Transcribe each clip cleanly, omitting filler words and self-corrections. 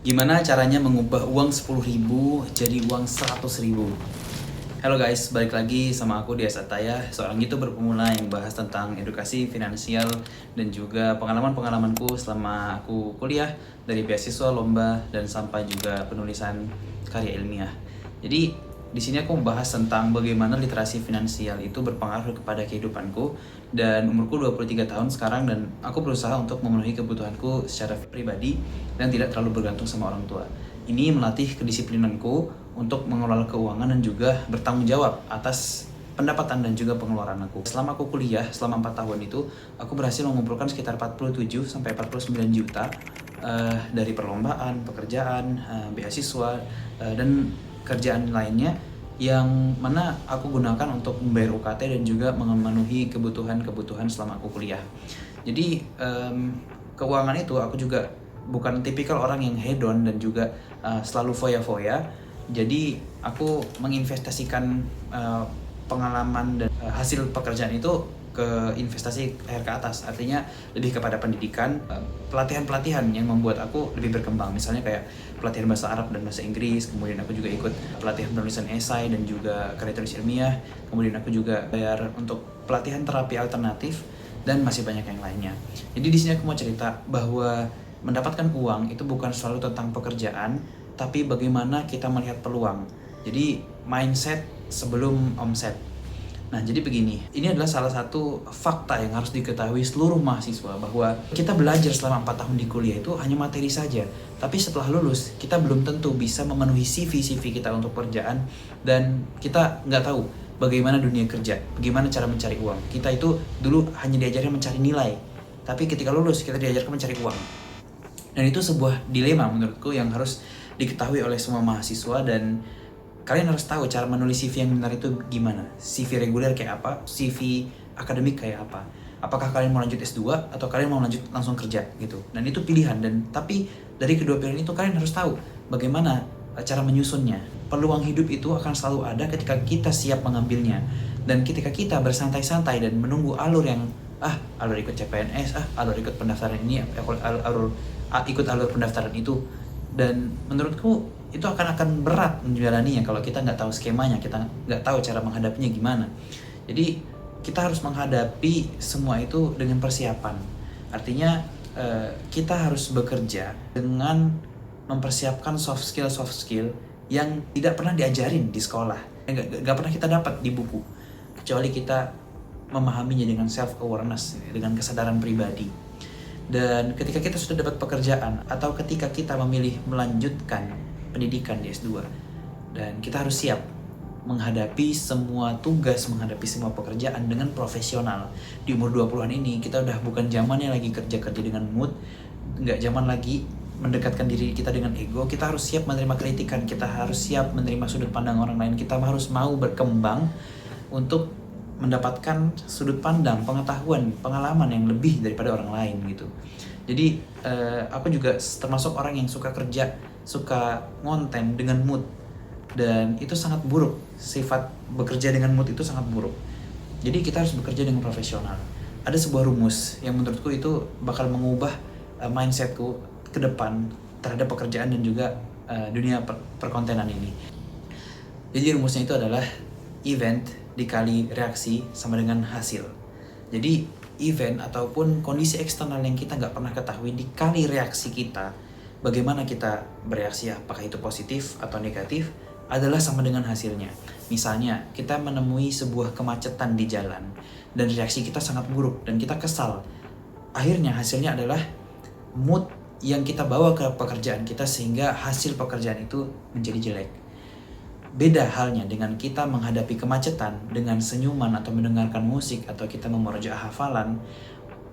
Gimana caranya mengubah uang 10.000 jadi uang 100.000? Halo guys, balik lagi sama aku Dia Sataya, seorang YouTuber pemula yang bahas tentang edukasi finansial dan juga pengalaman-pengalamanku selama aku kuliah, dari beasiswa, lomba, dan sampai juga penulisan karya ilmiah. Jadi di sini aku membahas tentang bagaimana literasi finansial itu berpengaruh kepada kehidupanku, dan umurku 23 tahun sekarang, dan aku berusaha untuk memenuhi kebutuhanku secara pribadi dan tidak terlalu bergantung sama orang tua. Ini melatih kedisiplinanku untuk mengelola keuangan dan juga bertanggung jawab atas pendapatan dan juga pengeluaran aku. Selama aku kuliah, selama 4 tahun itu, aku berhasil mengumpulkan sekitar 47 sampai 49 juta dari perlombaan, pekerjaan, beasiswa, dan kerjaan lainnya yang mana aku gunakan untuk membayar UKT dan juga memenuhi kebutuhan-kebutuhan selama aku kuliah. Jadi keuangan itu aku juga bukan tipikal orang yang hedon dan juga selalu foya-foya. Jadi aku menginvestasikan pengalaman dan hasil pekerjaan itu ke investasi leher ke atas, artinya lebih kepada pendidikan, pelatihan-pelatihan yang membuat aku lebih berkembang, misalnya kayak pelatihan bahasa Arab dan bahasa Inggris, kemudian aku juga ikut pelatihan penulisan esai dan juga karya tulis ilmiah, kemudian aku juga bayar untuk pelatihan terapi alternatif, dan masih banyak yang lainnya. Jadi di sini aku mau cerita bahwa mendapatkan uang itu bukan selalu tentang pekerjaan, tapi bagaimana kita melihat peluang. Jadi mindset sebelum omset. Nah, jadi begini, ini adalah salah satu fakta yang harus diketahui seluruh mahasiswa, bahwa kita belajar selama 4 tahun di kuliah itu hanya materi saja. Tapi setelah lulus, kita belum tentu bisa memenuhi CV kita untuk pekerjaan, dan kita nggak tahu bagaimana dunia kerja, bagaimana cara mencari uang. Kita itu dulu hanya diajarin mencari nilai, tapi ketika lulus kita diajarkan mencari uang. Dan itu sebuah dilema menurutku yang harus diketahui oleh semua mahasiswa, dan kalian harus tahu cara menulis CV yang benar itu gimana. CV reguler kayak apa, CV akademik kayak apa. Apakah kalian mau lanjut S2 atau kalian mau lanjut langsung kerja gitu. Dan itu pilihan, dan tapi dari kedua pilihan itu kalian harus tahu bagaimana cara menyusunnya. Peluang hidup itu akan selalu ada ketika kita siap mengambilnya. Dan ketika kita bersantai-santai dan menunggu alur yang alur ikut CPNS, alur ikut pendaftaran ini, ikut alur pendaftaran itu, dan menurutku itu akan berat menjalaninya kalau kita nggak tahu skemanya, kita nggak tahu cara menghadapinya gimana. Jadi kita harus menghadapi semua itu dengan persiapan. Artinya kita harus bekerja dengan mempersiapkan soft skill yang tidak pernah diajarin di sekolah, nggak pernah kita dapat di buku, kecuali kita memahaminya dengan self awareness, dengan kesadaran pribadi. Dan ketika kita sudah dapat pekerjaan, atau ketika kita memilih melanjutkan pendidikan di S2, dan kita harus siap menghadapi semua tugas, menghadapi semua pekerjaan dengan profesional. Di umur 20-an ini, kita udah bukan zamannya lagi kerja-kerja dengan mood, nggak zaman lagi mendekatkan diri kita dengan ego. Kita harus siap menerima kritikan, kita harus siap menerima sudut pandang orang lain, kita harus mau berkembang untuk mendapatkan sudut pandang, pengetahuan, pengalaman yang lebih daripada orang lain gitu. Jadi aku juga termasuk orang yang suka kerja, suka ngonten dengan mood, dan itu sangat buruk. Sifat bekerja dengan mood itu sangat buruk. Jadi kita harus bekerja dengan profesional. Ada sebuah rumus yang menurutku itu bakal mengubah mindsetku ke depan terhadap pekerjaan dan juga dunia perkontenan ini. Jadi rumusnya itu adalah event dikali reaksi sama dengan hasil. Jadi event ataupun kondisi eksternal yang kita nggak pernah ketahui dikali reaksi kita, bagaimana kita bereaksi, apakah itu positif atau negatif, adalah sama dengan hasilnya. Misalnya kita menemui sebuah kemacetan di jalan dan reaksi kita sangat buruk dan kita kesal, akhirnya hasilnya adalah mood yang kita bawa ke pekerjaan kita sehingga hasil pekerjaan itu menjadi jelek. Beda halnya dengan kita menghadapi kemacetan dengan senyuman atau mendengarkan musik atau kita memurojaah hafalan,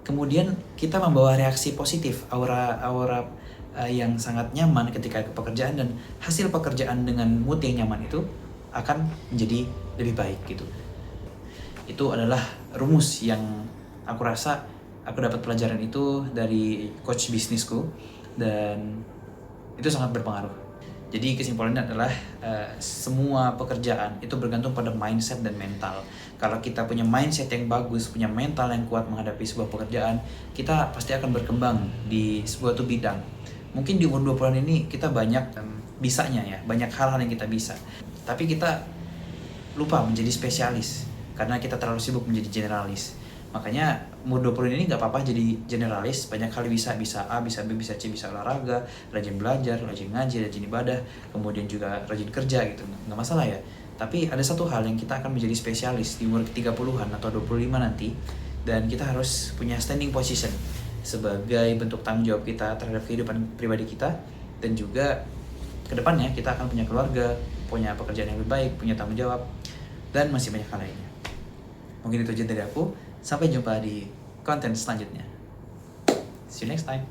kemudian kita membawa reaksi positif, aura yang sangat nyaman ketika ke pekerjaan, dan hasil pekerjaan dengan mood yang nyaman itu akan menjadi lebih baik gitu. Itu adalah rumus yang aku rasa aku dapat pelajaran itu dari coach bisnisku, dan itu sangat berpengaruh. Jadi kesimpulannya adalah semua pekerjaan itu bergantung pada mindset dan mental. Kalau kita punya mindset yang bagus, punya mental yang kuat menghadapi sebuah pekerjaan, kita pasti akan berkembang di sebuah bidang. Mungkin di umur 20-an ini kita banyak bisanya ya, banyak hal-hal yang kita bisa. Tapi kita lupa menjadi spesialis karena kita terlalu sibuk menjadi generalis. Makanya umur 20 ini nggak apa-apa jadi generalis, banyak hal bisa A, bisa B, bisa C, bisa olahraga, rajin belajar, rajin ngaji, rajin ibadah, kemudian juga rajin kerja gitu, nggak masalah ya. Tapi ada satu hal yang kita akan menjadi spesialis di umur 30-an atau 25 nanti, dan kita harus punya standing position sebagai bentuk tanggung jawab kita terhadap kehidupan pribadi kita, dan juga kedepannya kita akan punya keluarga, punya pekerjaan yang lebih baik, punya tanggung jawab, dan masih banyak hal lainnya. Mungkin itu aja dari aku. Sampai jumpa di konten selanjutnya. See you next time.